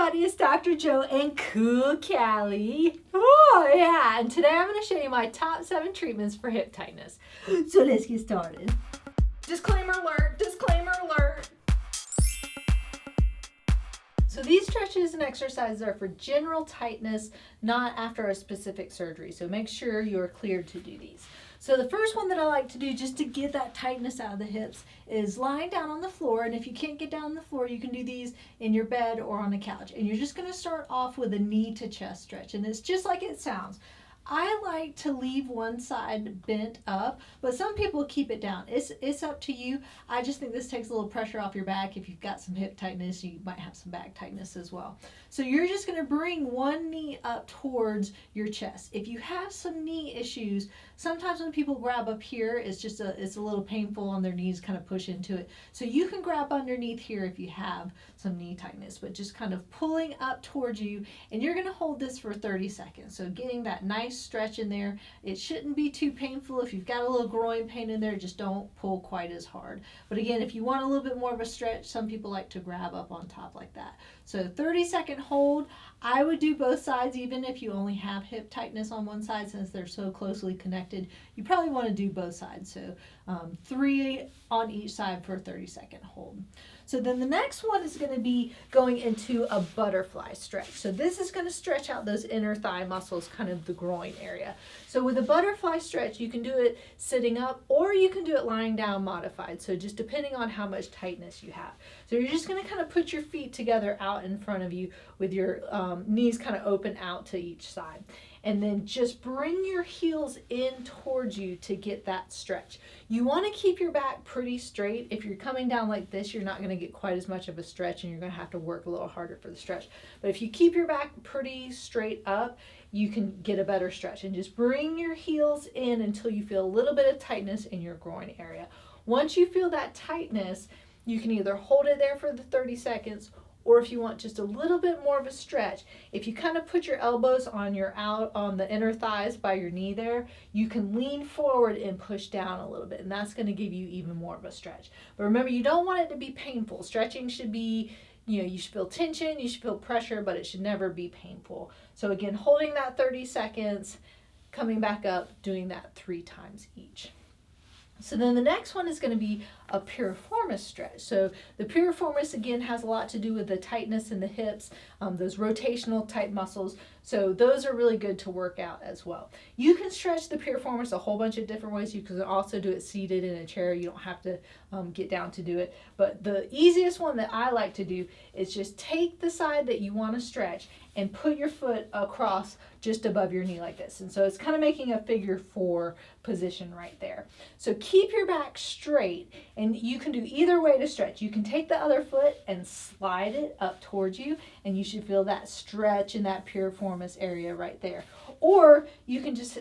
everybody, it's Dr. Joe and Cool Callie. Oh yeah, and today I'm going to show you my top 7 treatments for hip tightness. So let's get started. Disclaimer alert, disclaimer alert. So these stretches and exercises are for general tightness, not after a specific surgery. So make sure you're cleared to do these. So the first one that I like to do just to get that tightness out of the hips is lying down on the floor. And if you can't get down on the floor, you can do these in your bed or on a couch. And you're just going to start off with a knee to chest stretch. And it's just like it sounds. I like to leave one side bent up, but some people keep it down. It's up to you. I just think this takes a little pressure off your back. If you've got some hip tightness, you might have some back tightness as well. So you're just going to bring one knee up towards your chest. If you have some knee issues, sometimes when people grab up here, it's a little painful on their knees, kind of push into it. So you can grab underneath here if you have some knee tightness, but just kind of pulling up towards you, and you're going to hold this for 30 seconds. So getting that nice stretch in there. It shouldn't be too painful. If you've got a little groin pain in there, just don't pull quite as hard. But again, if you want a little bit more of a stretch, some people like to grab up on top like that. So 30-second hold. I would do both sides, even if you only have hip tightness on one side, since they're so closely connected. You probably want to do both sides. So 3 on each side for a 30-second hold. So then the next one is going to be going into a butterfly stretch. So this is going to stretch out those inner thigh muscles, kind of the groin area. So with a butterfly stretch, you can do it sitting up or you can do it lying down modified. So just depending on how much tightness you have. So you're just going to kind of put your feet together out in front of you with your knees kind of open out to each side. And then just bring your heels in towards you to get that stretch. You want to keep your back pretty straight. If you're coming down like this, you're not going to get quite as much of a stretch and you're going to have to work a little harder for the stretch. But if you keep your back pretty straight up, you can get a better stretch. And just bring your heels in until you feel a little bit of tightness in your groin area. Once you feel that tightness, you can either hold it there for the 30 seconds, or if you want just a little bit more of a stretch, if you kind of put your elbows on the inner thighs by your knee there, you can lean forward and push down a little bit, and that's going to give you even more of a stretch. But remember, you don't want it to be painful. Stretching should be, you should feel tension, you should feel pressure, but it should never be painful. So again, holding that 30 seconds, coming back up, doing that 3 times each. So then the next one is going to be a piriformis stretch. So the piriformis, again, has a lot to do with the tightness in the hips, those rotational type muscles. So those are really good to work out as well. You can stretch the piriformis a whole bunch of different ways. You can also do it seated in a chair. You don't have to get down to do it. But the easiest one that I like to do is just take the side that you want to stretch and put your foot across just above your knee like this. And so it's kind of making a figure 4 position right there. So keep your back straight, and you can do either way to stretch. You can take the other foot and slide it up towards you, and you should feel that stretch in that piriformis area right there. Or you can just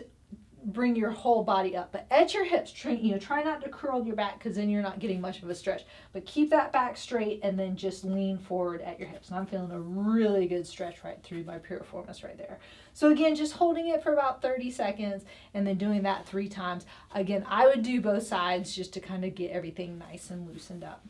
bring your whole body up, but at your hips, try not to curl your back, because then you're not getting much of a stretch. But keep that back straight and then just lean forward at your hips. And I'm feeling a really good stretch right through my piriformis right there. So again, just holding it for about 30 seconds and then doing that 3 times. Again, I would do both sides just to kind of get everything nice and loosened up.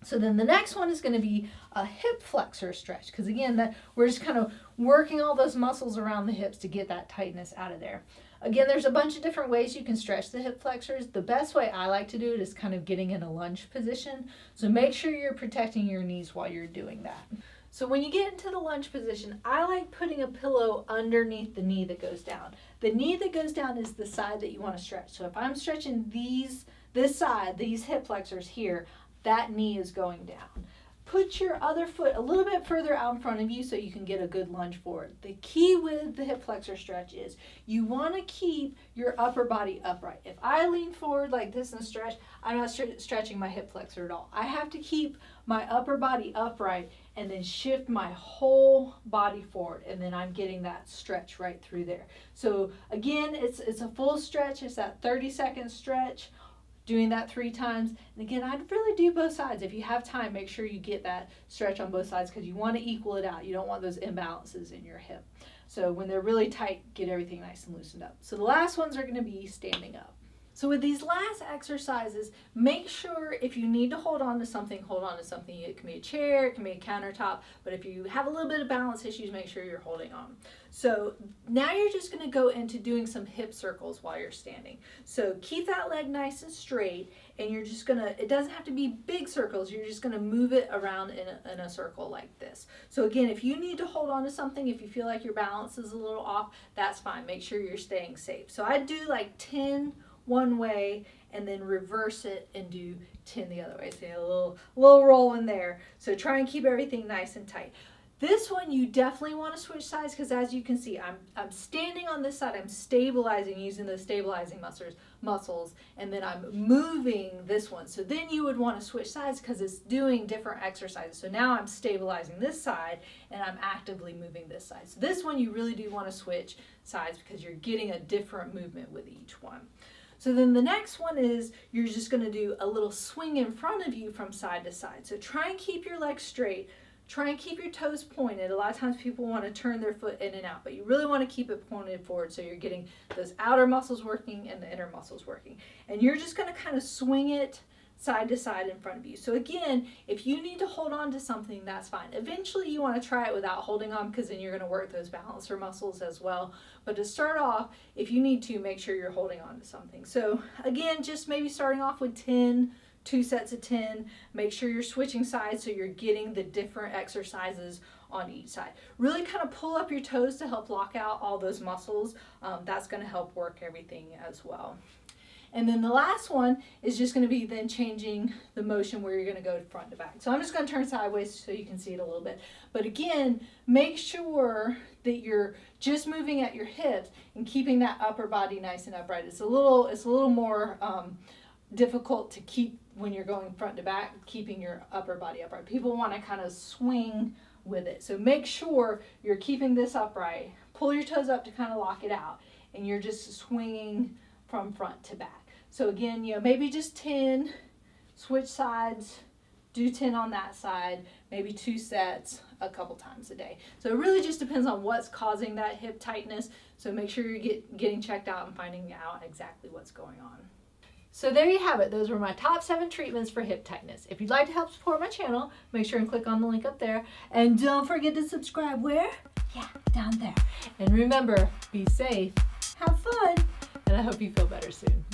So then the next one is going to be a hip flexor stretch, because again, we're just kind of working all those muscles around the hips to get that tightness out of there. Again, there's a bunch of different ways you can stretch the hip flexors. The best way I like to do it is kind of getting in a lunge position. So make sure you're protecting your knees while you're doing that. So when you get into the lunge position, I like putting a pillow underneath the knee that goes down. The knee that goes down is the side that you want to stretch. So if I'm stretching this side, these hip flexors here, that knee is going down. Put your other foot a little bit further out in front of you so you can get a good lunge forward. The key with the hip flexor stretch is you want to keep your upper body upright. If I lean forward like this and stretch, I'm not stretching my hip flexor at all. I have to keep my upper body upright and then shift my whole body forward, and then I'm getting that stretch right through there. So again, it's a full stretch. It's that 30-second stretch. Doing that 3 times. And again, I'd really do both sides. If you have time, make sure you get that stretch on both sides, because you want to equal it out. You don't want those imbalances in your hip. So when they're really tight, get everything nice and loosened up. So the last ones are going to be standing up. So with these last exercises, make sure if you need to hold on to something, hold on to something. It can be a chair, it can be a countertop, but if you have a little bit of balance issues, make sure you're holding on. So now you're just gonna go into doing some hip circles while you're standing. So keep that leg nice and straight, and you're just gonna, it doesn't have to be big circles, you're just gonna move it around in a circle like this. So again, if you need to hold on to something, if you feel like your balance is a little off, that's fine. Make sure you're staying safe. So I do like 10 one way and then reverse it and do 10 the other way. So a little roll in there. So try and keep everything nice and tight. This one you definitely want to switch sides, because as you can see, I'm standing on this side, I'm stabilizing using the stabilizing muscles, and then I'm moving this one. So then you would want to switch sides because it's doing different exercises. So now I'm stabilizing this side and I'm actively moving this side. So this one you really do want to switch sides because you're getting a different movement with each one. So then the next one is you're just going to do a little swing in front of you from side to side. So try and keep your legs straight. Try and keep your toes pointed. A lot of times people want to turn their foot in and out, but you really want to keep it pointed forward so you're getting those outer muscles working and the inner muscles working. And you're just going to kind of swing it side to side in front of you. So again, if you need to hold on to something, that's fine. Eventually you want to try it without holding on, because then you're going to work those balancer muscles as well. But to start off, if you need to, make sure you're holding on to something. So again, just maybe starting off with 2 sets of 10. Make sure you're switching sides so you're getting the different exercises on each side. Really kind of pull up your toes to help lock out all those muscles. That's going to help work everything as well. And then the last one is just going to be then changing the motion where you're going to go front to back. So I'm just going to turn sideways so you can see it a little bit. But again, make sure that you're just moving at your hips and keeping that upper body nice and upright. It's a little more difficult to keep when you're going front to back, keeping your upper body upright. People want to kind of swing with it. So make sure you're keeping this upright. Pull your toes up to kind of lock it out, and you're just swinging from front to back. So again, maybe just 10, switch sides, do 10 on that side, maybe 2 sets a couple times a day. So it really just depends on what's causing that hip tightness. So make sure you're getting checked out and finding out exactly what's going on. So there you have it. Those were my top 7 treatments for hip tightness. If you'd like to help support my channel, make sure and click on the link up there. And don't forget to subscribe where? Yeah, down there. And remember, be safe, have fun, and I hope you feel better soon.